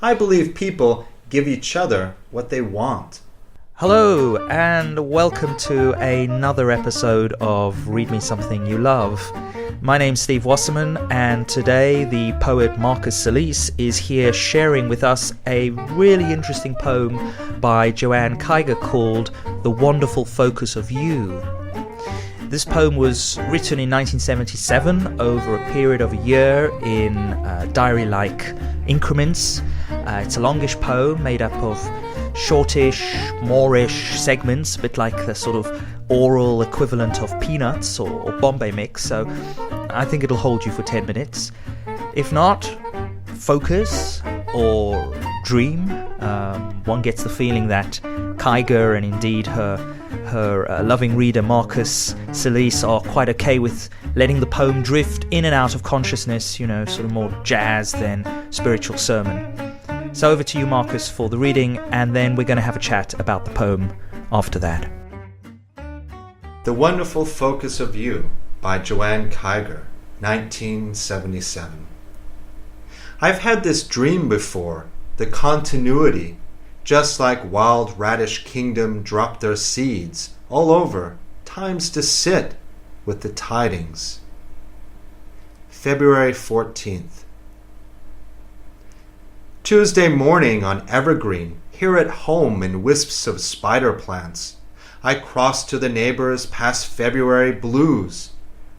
I believe people give each other what they want. Hello, and welcome to another episode of Read Me Something You Love. My name's Steve Wasserman, and today the poet Marcus Slease is here sharing with us a really interesting poem by Joanne Kyger called The Wonderful Focus of You. This poem was written in 1977 over a period of a year in diary-like increments. It's a longish poem made up of shortish, moreish segments, a bit like the sort of oral equivalent of Peanuts or Bombay Mix, so I think it'll hold you for 10 minutes. If not, focus or dream. One gets the feeling that Kyger and indeed her loving reader Marcus Slease are quite okay with letting the poem drift in and out of consciousness, sort of more jazz than spiritual sermon. So over to you, Marcus, for the reading, and then we're going to have a chat about the poem after that. The Wonderful Focus of You by Joanne Kyger, 1977. I've had this dream before, the continuity, just like wild radish kingdom drop their seeds all over, times to sit with the tidings. February 14th. Tuesday morning on Evergreen, here at home in wisps of spider plants. I cross to the neighbors past February blues,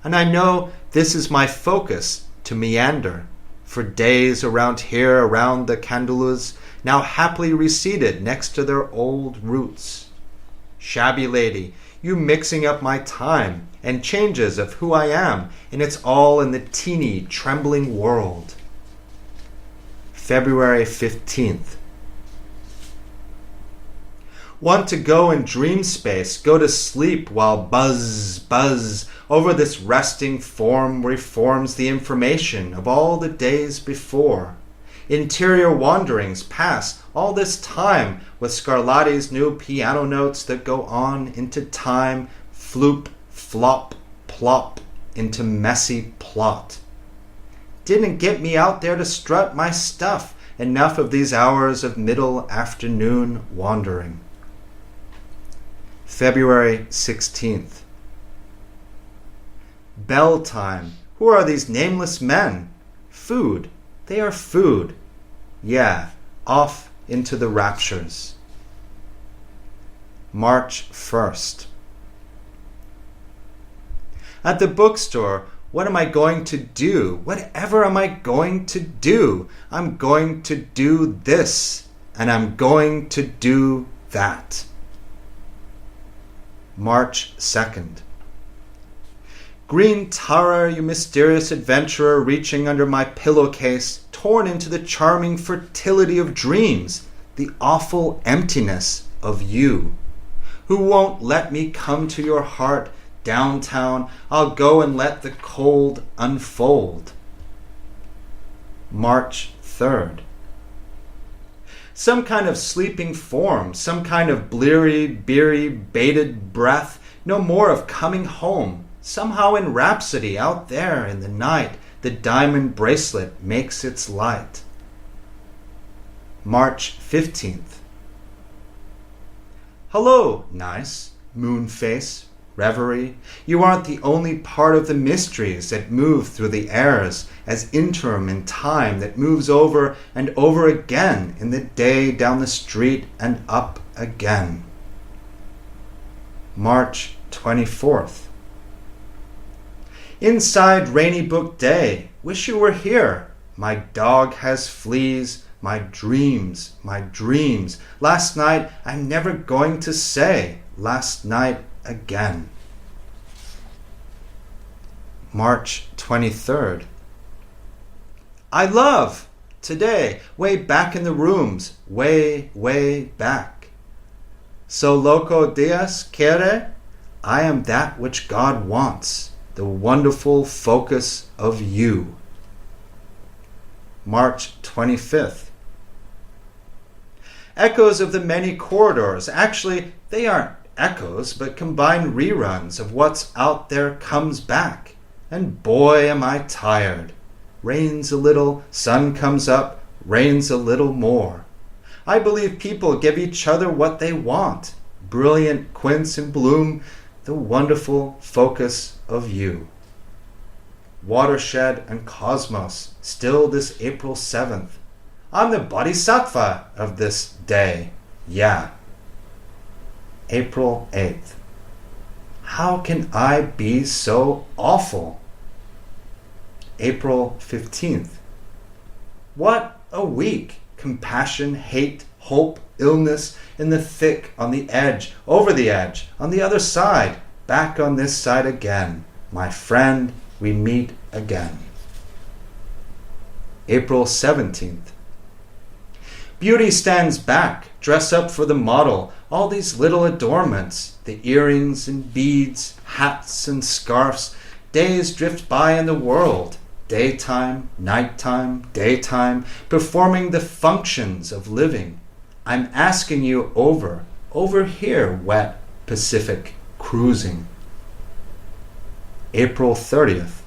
and I know this is my focus to meander. For days around here, around the candelas, now happily reseated next to their old roots. Shabby lady, you mixing up my time and changes of who I am, and it's all in the teeny, trembling world. February 15th. Want to go in dream space, go to sleep while buzz over this resting form reforms the information of all the days before. Interior wanderings pass all this time with Scarlatti's new piano notes that go on into time, floop, flop, plop, into messy plot. Didn't get me out there to strut my stuff. Enough of these hours of middle afternoon wandering. February 16th. Bell time. Who are these nameless men? Food. They are food. Yeah, off into the raptures. March 1st. At the bookstore, what am I going to do? Whatever am I going to do? I'm going to do this, and I'm going to do that. March 2nd. Green Tara, you mysterious adventurer reaching under my pillowcase, torn into the charming fertility of dreams, the awful emptiness of you. Who won't let me come to your heart? Downtown, I'll go and let the cold unfold. March 3rd. Some kind of sleeping form, some kind of bleary, beery, bated breath, no more of coming home. Somehow in rhapsody out there in the night, the diamond bracelet makes its light. March 15th. Hello, nice, moon face. Reverie, you aren't the only part of the mysteries that move through the airs as interim in time that moves over and over again in the day down the street and up again. March 24th. Inside rainy book day, wish you were here. My dog has fleas, my dreams. Last night, I'm never going to say last night again. March 23rd. I love today, way back in the rooms, way back. So loco Dios quiere, I am that which God wants, the wonderful focus of you. March 25th. Echoes of the many corridors. Actually, they aren't echoes, but combined reruns of what's out there comes back. And boy, am I tired. Rains a little, sun comes up, rains a little more. I believe people give each other what they want. Brilliant quince and bloom, the wonderful focus of you. Watershed and cosmos, still this April 7th. I'm the bodhisattva of this day. Yeah. April 8th. How can I be so awful? April 15th. What a week. Compassion, hate, hope, illness, in the thick, on the edge, over the edge, on the other side, back on this side again. My friend, we meet again. April 17th. Beauty stands back, dress up for the model, all these little adornments, the earrings and beads, hats and scarfs. Days drift by in the world, daytime, nighttime, daytime, performing the functions of living. I'm asking you over here, wet Pacific cruising. April 30th.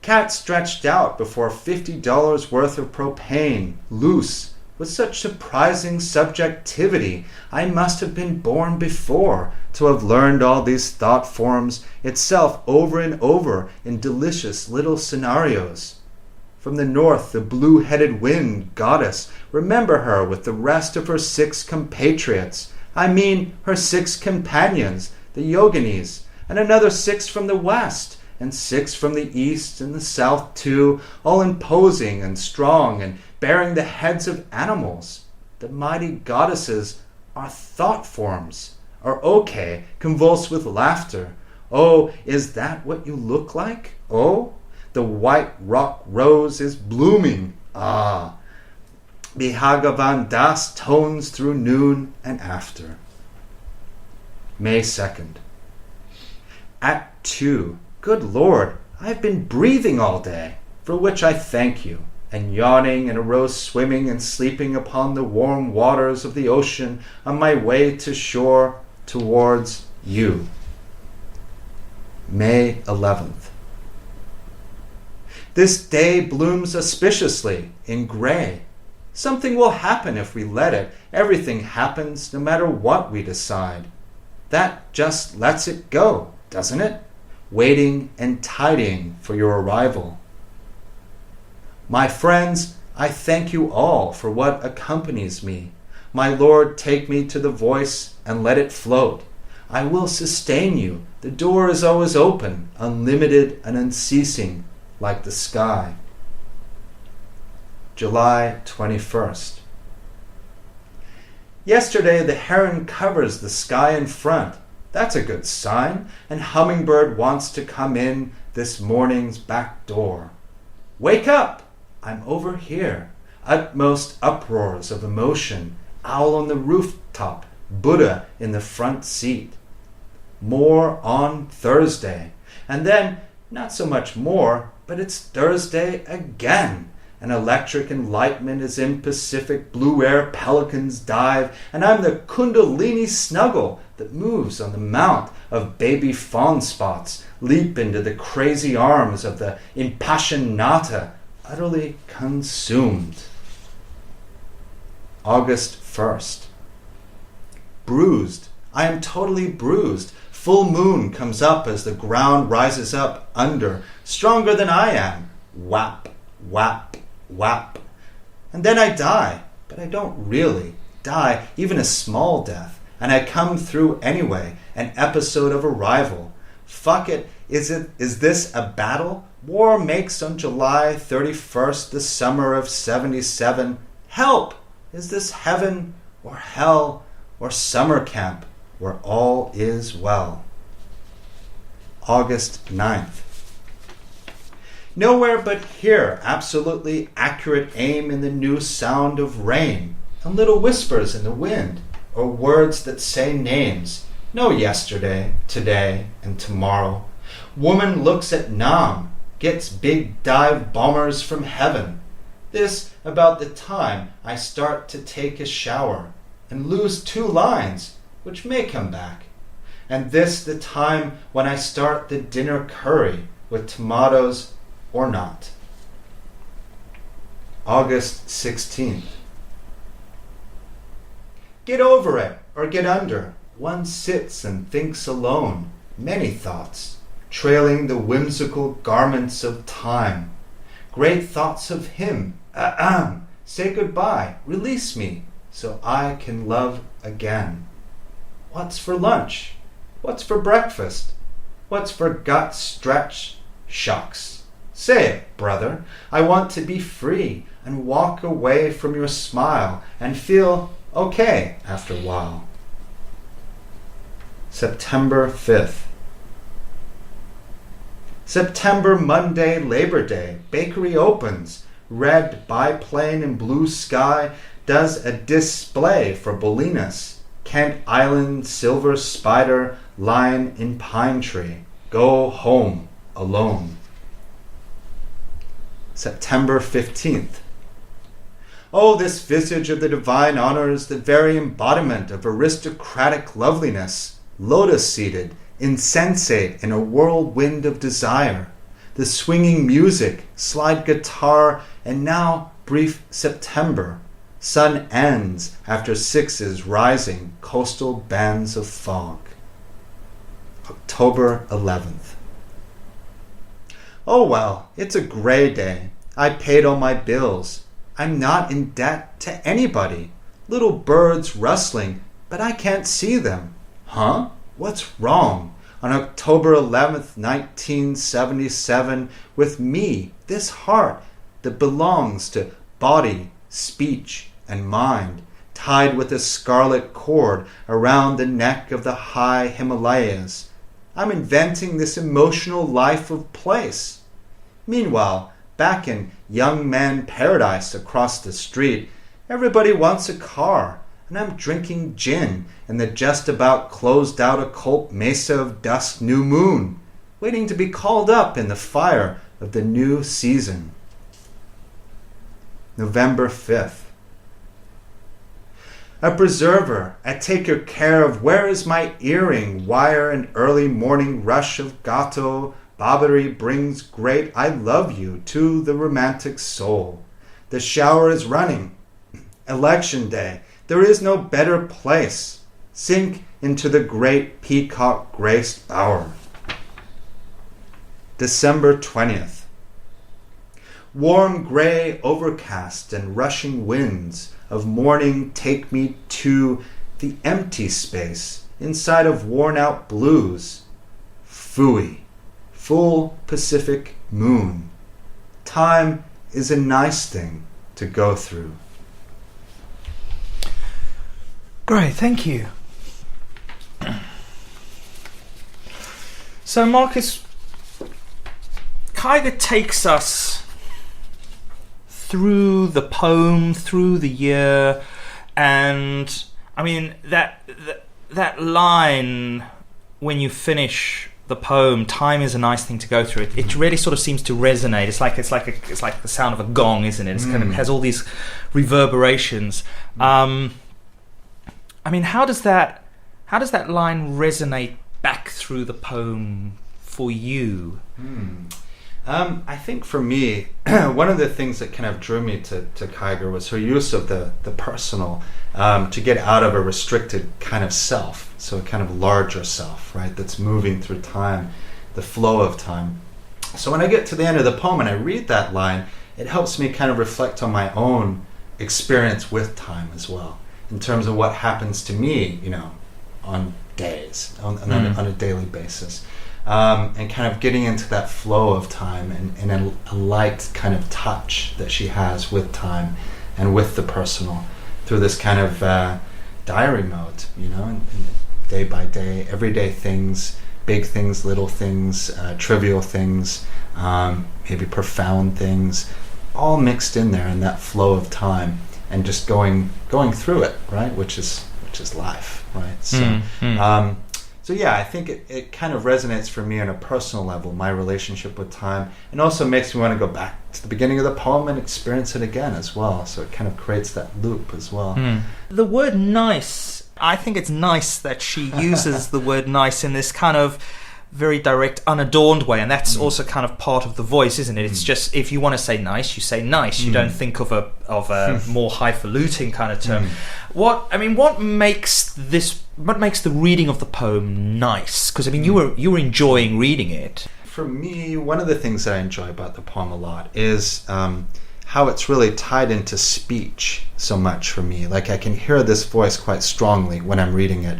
Cat stretched out before $50 worth of propane, loose, with such surprising subjectivity. I must have been born before to have learned all these thought forms itself over and over in delicious little scenarios. From the north, the blue-headed wind goddess, remember her with the rest of her 6 compatriots. I mean her 6 companions, the yoginis, and another 6 from the west, and 6 from the east and the south too, all imposing and strong and bearing the heads of animals. The mighty goddesses are thought forms, are okay, convulsed with laughter. Oh, is that what you look like? Oh, the white rock rose is blooming. Ah, Bhagavan Das tones through noon and after. May 2nd. Act 2. Good Lord, I've been breathing all day, for which I thank you, and yawning and arose swimming and sleeping upon the warm waters of the ocean on my way to shore towards you. May 11th. This day blooms auspiciously in gray. Something will happen if we let it. Everything happens no matter what we decide. That just lets it go, doesn't it? Waiting and tidying for your arrival. My friends, I thank you all for what accompanies me. My Lord, take me to the voice and let it float. I will sustain you. The door is always open, unlimited and unceasing, like the sky. July 21st. Yesterday the heron covers the sky in front. That's a good sign, and hummingbird wants to come in this morning's back door. Wake up! I'm over here. Utmost uproars of emotion. Owl on the rooftop. Buddha in the front seat. More on Thursday. And then, not so much more, but it's Thursday again. An electric enlightenment is in Pacific blue air pelicans dive, and I'm the kundalini snuggle that moves on the mount of baby fawn spots, leap into the crazy arms of the impassionata, utterly consumed. August 1st. Bruised. I am totally bruised. Full moon comes up as the ground rises up under, stronger than I am. Whap, whap, whap. And then I die, but I don't really die, even a small death. And I come through anyway, an episode of arrival. Fuck it, is this a battle? War makes on July 31st, the summer of 77. Help! Is this heaven or hell or summer camp where all is well? August 9th. Nowhere but here, absolutely accurate aim in the new sound of rain, and little whispers in the wind, or words that say names. No yesterday, today, and tomorrow. Woman looks at Nam, gets big dive bombers from heaven. This about the time I start to take a shower, and lose 2 lines, which may come back. And this the time when I start the dinner curry with tomatoes or not. August 16th. Get over it, or get under. One sits and thinks alone, many thoughts, trailing the whimsical garments of time. Great thoughts of him, say goodbye, release me, so I can love again. What's for lunch? What's for breakfast? What's for gut stretch? Shucks. Say it, brother. I want to be free and walk away from your smile and feel okay after a while. September 5th. September, Monday, Labor Day. Bakery opens. Red biplane and blue sky does a display for Bolinas. Kent Island, silver spider, line in pine tree. Go home alone. September 15th. Oh, this visage of the divine honors, the very embodiment of aristocratic loveliness, lotus-seated, insensate in a whirlwind of desire. The swinging music, slide guitar, and now brief September. Sun ends after sixes rising, coastal bands of fog. October 11th. Oh well, it's a gray day. I paid all my bills. I'm not in debt to anybody. Little birds rustling, but I can't see them. Huh? What's wrong? On October 11th, 1977, with me, this heart that belongs to body, speech, and mind, tied with a scarlet cord around the neck of the high Himalayas. I'm inventing this emotional life of place. Meanwhile, back in young man paradise across the street, everybody wants a car, and I'm drinking gin in the just about closed out occult mesa of dusk new moon, waiting to be called up in the fire of the new season. November 5th. A preserver, I take your care of where is my earring, wire and early morning rush of gato, Barbary brings great I love you to the romantic soul. The shower is running. Election day, there is no better place. Sink into the great peacock graced hour. December 20th. Warm gray overcast and rushing winds of morning take me to the empty space inside of worn out blues. Phooey. Full Pacific moon. Time is a nice thing to go through. Great, thank you. So Marcus, Kyger takes us through the poem, through the year, and I mean that line when you finish the poem, time is a nice thing to go through. It really sort of seems to resonate. It's like the sound of a gong, isn't it? It's kind of has all these reverberations. I mean, how does that line resonate back through the poem for you? I think for me, one of the things that kind of drew me to Kyger was her use of the personal to get out of a restricted kind of self, so a kind of larger self, right, that's moving through time, the flow of time. So when I get to the end of the poem and I read that line, it helps me kind of reflect on my own experience with time as well, in terms of what happens to me, on days, on a daily basis. And kind of getting into that flow of time and a light kind of touch that she has with time and with the personal through this kind of diary mode, and day by day, everyday things, big things, little things, trivial things, maybe profound things, all mixed in there in that flow of time and just going through it, right, which is life, right? So yeah, I think it kind of resonates for me on a personal level, my relationship with time, and also makes me want to go back to the beginning of the poem and experience it again as well. So it kind of creates that loop as well. The word nice, I think it's nice that she uses the word nice in this kind of very direct, unadorned way, and that's also kind of part of the voice, isn't it? It's just, if you want to say nice, you say nice. You don't think of a more highfalutin kind of term. What makes the reading of the poem nice? Because you were enjoying reading it. For me, one of the things that I enjoy about the poem a lot is how it's really tied into speech so much for me. Like, I can hear this voice quite strongly when I'm reading it.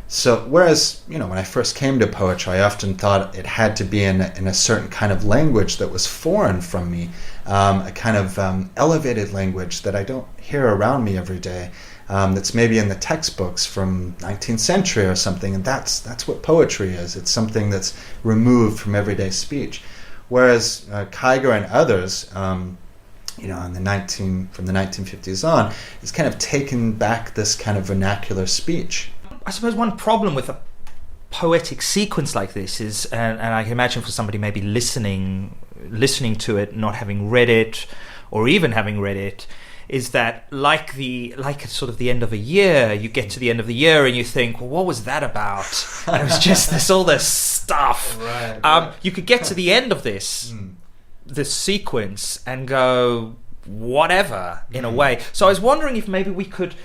So whereas, when I first came to poetry, I often thought it had to be in a certain kind of language that was foreign from me, a kind of elevated language that I don't hear around me every day, that's maybe in the textbooks from 19th century or something, and that's what poetry is. It's something that's removed from everyday speech. Whereas Kyger and others, from the 1950s on, has kind of taken back this kind of vernacular speech. I suppose one problem with a poetic sequence like this is, and I can imagine for somebody maybe listening to it, not having read it, or even having read it, is that like sort of the end of a year, you get to the end of the year and you think, well, what was that about? And it was just all this stuff. Right. You could get to the end of this sequence and go, whatever, in a way. So I was wondering if maybe we could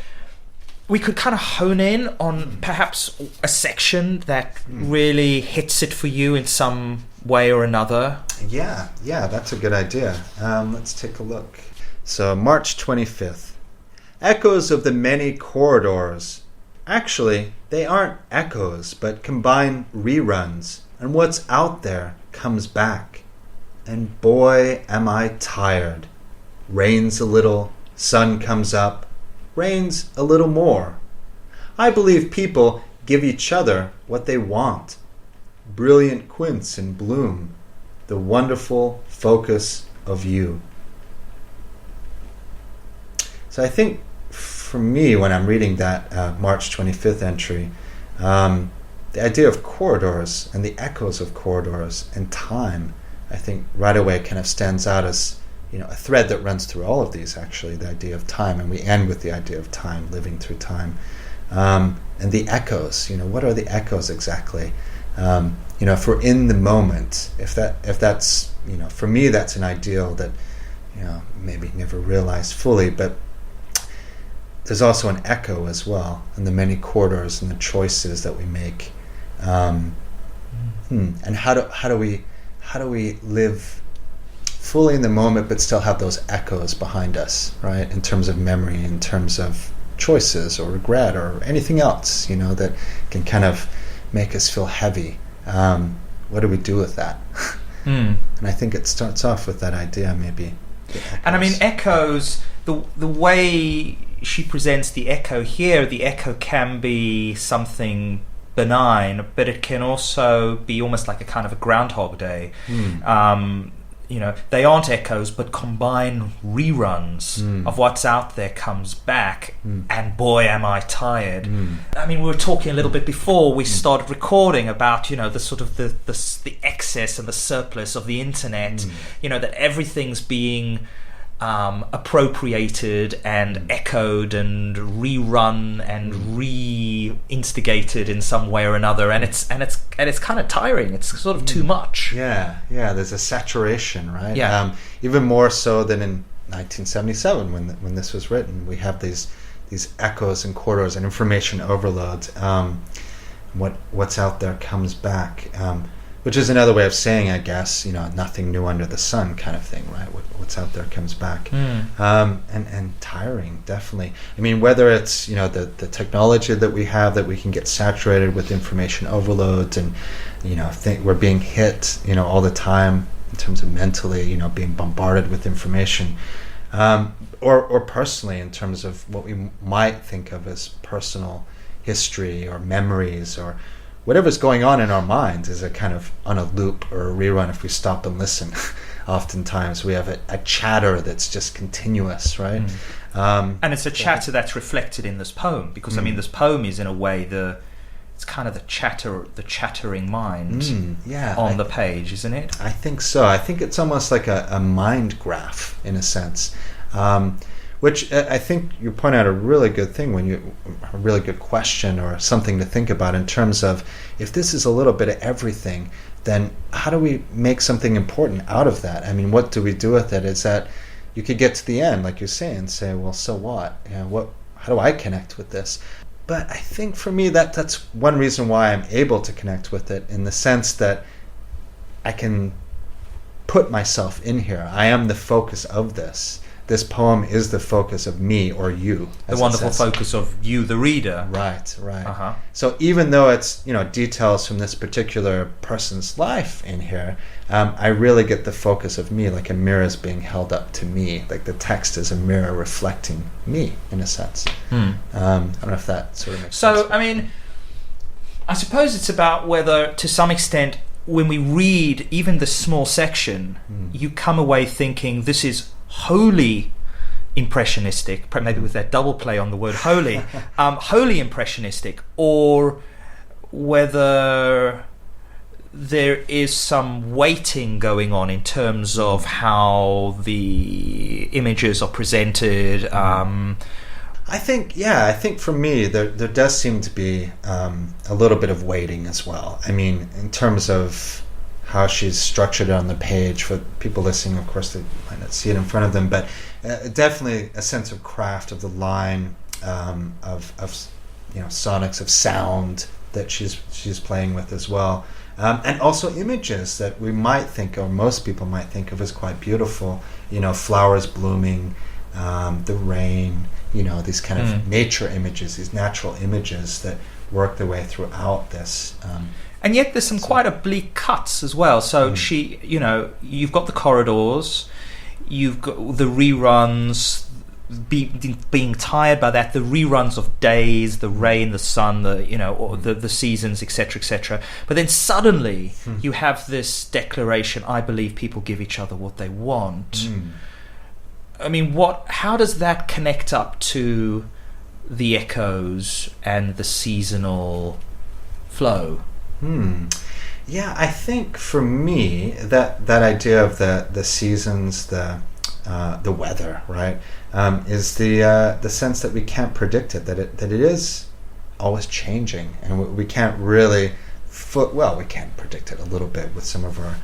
kind of hone in on perhaps a section that really hits it for you in some way or another. Yeah, that's a good idea. Let's take a look. So, March 25th. Echoes of the many corridors. Actually, they aren't echoes, but combine reruns, and what's out there comes back. And boy, am I tired. Rains a little, sun comes up, rains a little more. I believe people give each other what they want. Brilliant quince in bloom, the wonderful focus of you. So I think for me, when I'm reading that March 25th entry, the idea of corridors and the echoes of corridors and time, I think right away kind of stands out as a thread that runs through all of these, actually, the idea of time, and we end with the idea of time, living through time. And the echoes, what are the echoes exactly? If we're in the moment, if that's, for me, that's an ideal that, maybe never realized fully, but there's also an echo as well, in the many corridors and the choices that we make. And how do we live fully in the moment but still have those echoes behind us, right? In terms of memory, in terms of choices or regret or anything else, that can kind of make us feel heavy. What do we do with that? And I think it starts off with that idea, maybe. And I mean, echoes, the way she presents the echo here, the echo can be something benign, but it can also be almost like a kind of a Groundhog Day. They aren't echoes, but combine reruns of what's out there comes back, and boy, am I tired. I mean, we were talking a little bit before we started recording about, the sort of the excess and the surplus of the internet, that everything's being appropriated and echoed and rerun and re-instigated in some way or another, and it's kind of tiring. It's sort of too much. Yeah. There's a saturation, right? Yeah. Even more so than in 1977 when this was written. We have these echoes and corridors and information overload. What's out there comes back. Which is another way of saying, I guess, nothing new under the sun kind of thing, right? What's out there comes back. And tiring, definitely. I mean, whether it's, the technology that we have, that we can get saturated with information overload and, we're being hit, all the time in terms of mentally, being bombarded with information. Or personally, in terms of what we might think of as personal history or memories or whatever's going on in our minds is a kind of on a loop or a rerun if we stop and listen. Oftentimes we have a chatter that's just continuous, right? And it's a chatter that's reflected in this poem, because I mean, this poem is in a way it's kind of the chattering mind on the page, isn't it? I think so. I think it's almost like a mind graph in a sense, Which I think you point out a really good thing a really good question or something to think about in terms of if this is a little bit of everything, then how do we make something important out of that? I mean, what do we do with it? Is that you could get to the end, like you're saying, and say, well, so what? How do I connect with this? But I think for me that's one reason why I'm able to connect with it, in the sense that I can put myself in here. I am the focus of this. This poem is the focus of me or you. The wonderful focus of you, the reader. Right. Uh-huh. So even though it's details from this particular person's life in here, I really get the focus of me, like a mirror is being held up to me, like the text is a mirror reflecting me in a sense. I don't know if that sort of makes sense. So I mean, I suppose it's about whether, to some extent, when we read even the small section, you come away thinking this is wholly impressionistic, maybe with that double play on the word wholly, wholly impressionistic, or whether there is some weighting going on in terms of how the images are presented. I think for me there does seem to be a little bit of weighting as well. I mean, in terms of how she's structured it on the page. For people listening, of course, they might not see it in front of them, but definitely a sense of craft of the line, of sonics of sound that she's playing with as well, and also images that we might think, or most people might think of, as quite beautiful. Flowers blooming, the rain. These kind of nature images, these natural images that work their way throughout this. And yet there's some quite oblique cuts as well. So she, you've got the corridors, you've got the reruns, being tired by that, the reruns of days, the rain, the sun, the seasons, etc., etc. But then suddenly you have this declaration: I believe people give each other what they want. I mean, how does that connect up to the echoes and the seasonal flow? Yeah, I think for me that idea of the seasons, the weather, right, is the sense that we can't predict it, that it is always changing, and we can't really we can predict it a little bit with some of our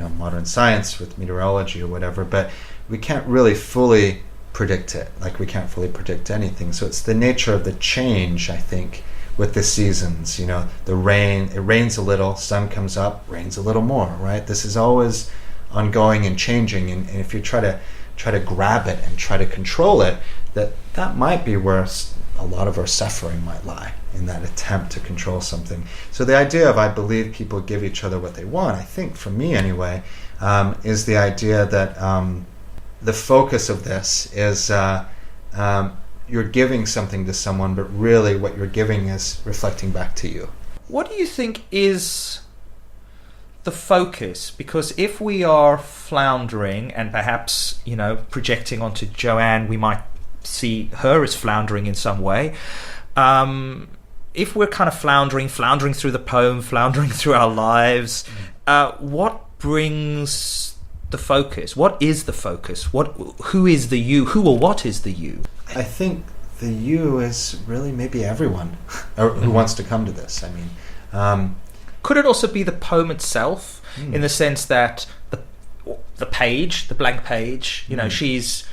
modern science, with meteorology or whatever, but we can't really fully predict it, like we can't fully predict anything. So it's the nature of the change, I think, with the seasons. The rain, it rains a little, sun comes up, rains a little more, right? This is always ongoing and changing, and if you try to grab it and try to control it, that might be where a lot of our suffering might lie, in that attempt to control something. So the idea of I believe people give each other what they want, I think for me anyway, is the idea that the focus of this is you're giving something to someone, but really what you're giving is reflecting back to you. What do you think is the focus? Because if we are floundering and perhaps, projecting onto Joanne, we might see her as floundering in some way. If we're kind of floundering through the poem, floundering through our lives, what brings the focus? What is the focus? Who is the you? Who or what is the you? I think the you is really maybe everyone who wants to come to this. I mean, could it also be the poem itself, in the sense that the page, the blank page, she's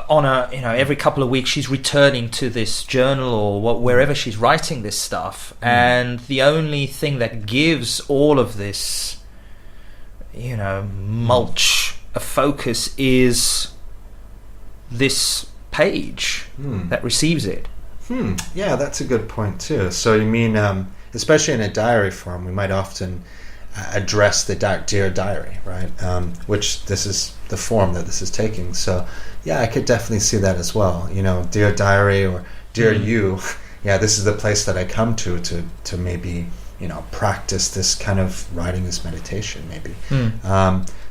on every couple of weeks she's returning to this journal or wherever she's writing this stuff, and the only thing that gives all of this mulch a focus is this page that receives it. Yeah, that's a good point too. So you mean, especially in a diary form, we might often address the dear diary, right? Which this is the form that this is taking. So yeah, I could definitely see that as well. Dear diary or dear you. Yeah, this is the place that I come to maybe practice this kind of writing, this meditation, maybe.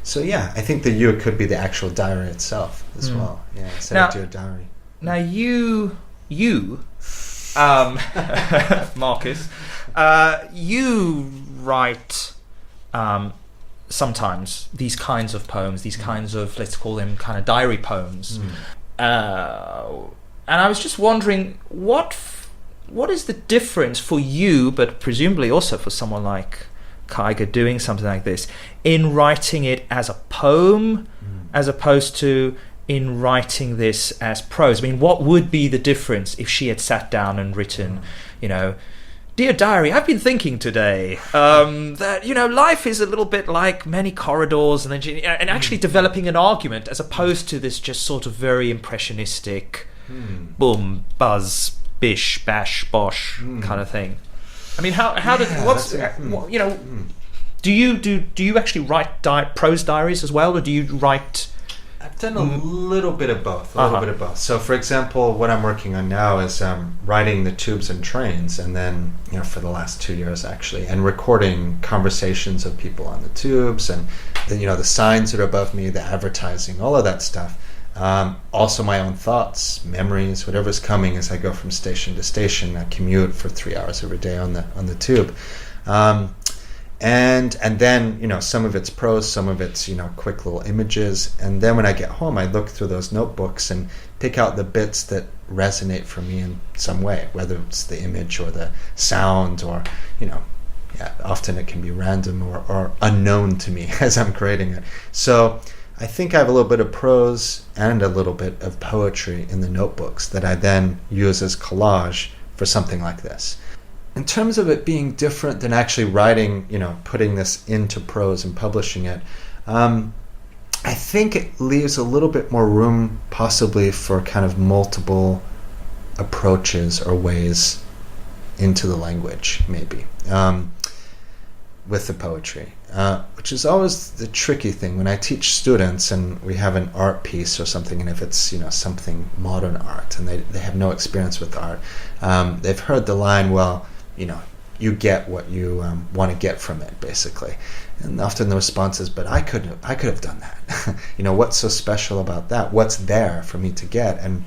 So yeah, I think the you could be the actual diary itself as well. Yeah, instead of dear diary. Now you, Marcus, you write sometimes these kinds of poems, these kinds of, let's call them kind of diary poems. And I was just wondering, what is the difference for you, but presumably also for someone like Kyger doing something like this, in writing it as a poem as opposed to in writing this as prose? I mean, what would be the difference if she had sat down and written, Dear Diary, I've been thinking today that, life is a little bit like many corridors, and actually developing an argument as opposed to this just sort of very impressionistic boom, buzz, bish, bash, bosh kind of thing. I mean, do you actually write prose diaries as well, or do you write? I've done a little bit of both. So, for example, what I'm working on now is writing the tubes and trains, and then for the last 2 years actually, and recording conversations of people on the tubes, and the signs that are above me, the advertising, all of that stuff. Also my own thoughts, memories, whatever's coming as I go from station to station. I commute for 3 hours every day on the tube. And then some of it's prose, some of it's quick little images, and then when I get home I look through those notebooks and pick out the bits that resonate for me in some way, whether it's the image or the sound, or often it can be random or unknown to me as I'm creating it. So I think I have a little bit of prose and a little bit of poetry in the notebooks that I then use as collage for something like this. In terms of it being different than actually writing, putting this into prose and publishing it, I think it leaves a little bit more room possibly for kind of multiple approaches or ways into the language, maybe, with the poetry. Which is always the tricky thing when I teach students and we have an art piece or something, and if it's something modern art and they have no experience with art, they've heard the line, well, you get what you want to get from it, basically, and often the response is, but I could have done that. What's so special about that? What's there for me to get? And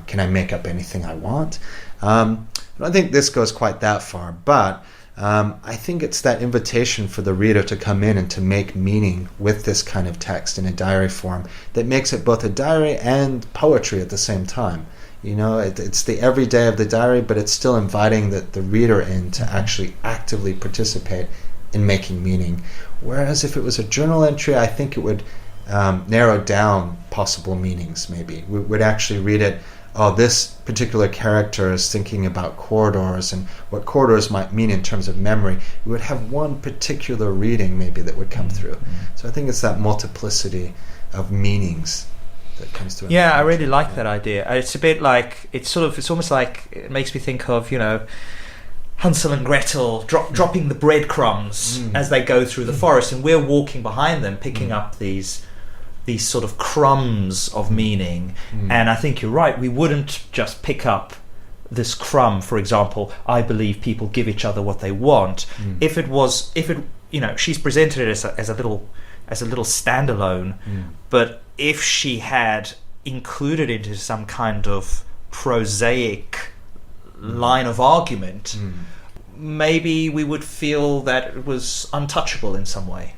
can I make up anything I want? I don't think this goes quite that far, but I think it's that invitation for the reader to come in and to make meaning with this kind of text in a diary form that makes it both a diary and poetry at the same time. It's the everyday of the diary, but it's still inviting the reader in to actually actively participate in making meaning. Whereas if it was a journal entry, I think it would narrow down possible meanings, maybe. We would actually read it, this particular character is thinking about corridors and what corridors might mean in terms of memory. We would have one particular reading maybe that would come through. So I think it's that multiplicity of meanings that comes to it. Yeah, I really like that idea. It's a bit like, it's almost like, it makes me think of, Hansel and Gretel dropping the breadcrumbs as they go through the forest, and we're walking behind them picking up these sort of crumbs of meaning. And I think you're right, we wouldn't just pick up this crumb, for example, I believe people give each other what they want. If she's presented it as a little standalone, but if she had included it into some kind of prosaic line of argument, maybe we would feel that it was untouchable in some way.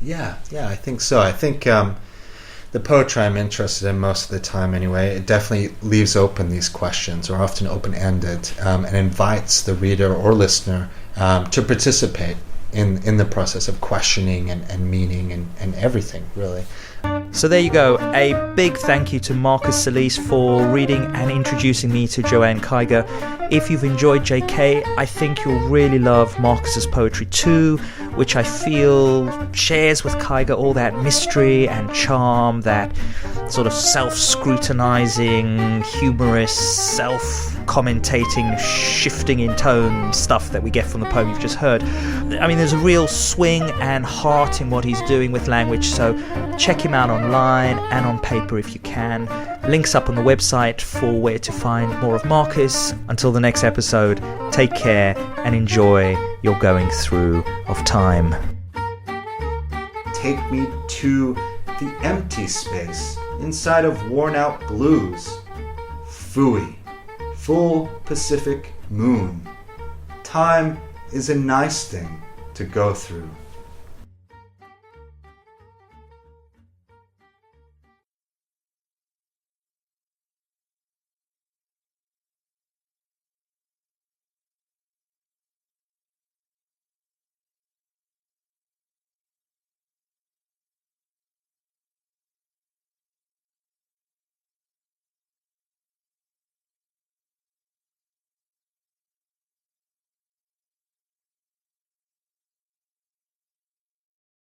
Yeah, I think so. I think the poetry I'm interested in most of the time anyway, it definitely leaves open these questions, or often open-ended, and invites the reader or listener to participate in the process of questioning and meaning and everything, really. So there you go. A big thank you to Marcus Slease for reading and introducing me to Joanne Kyger. If you've enjoyed JK, I think you'll really love Marcus's poetry too, which I feel shares with Kyger all that mystery and charm, that sort of self-scrutinizing, humorous, self-commentating, shifting in tone stuff that we get from the poem you've just heard. I mean, there's a real swing and heart in what he's doing with language, so check him out online and on paper if you can. Links up on the website for where to find more of Marcus. Until the next episode, take care and enjoy your going through of time. Take me to the empty space inside of worn-out blues. Phooey, full Pacific moon. Time is a nice thing to go through.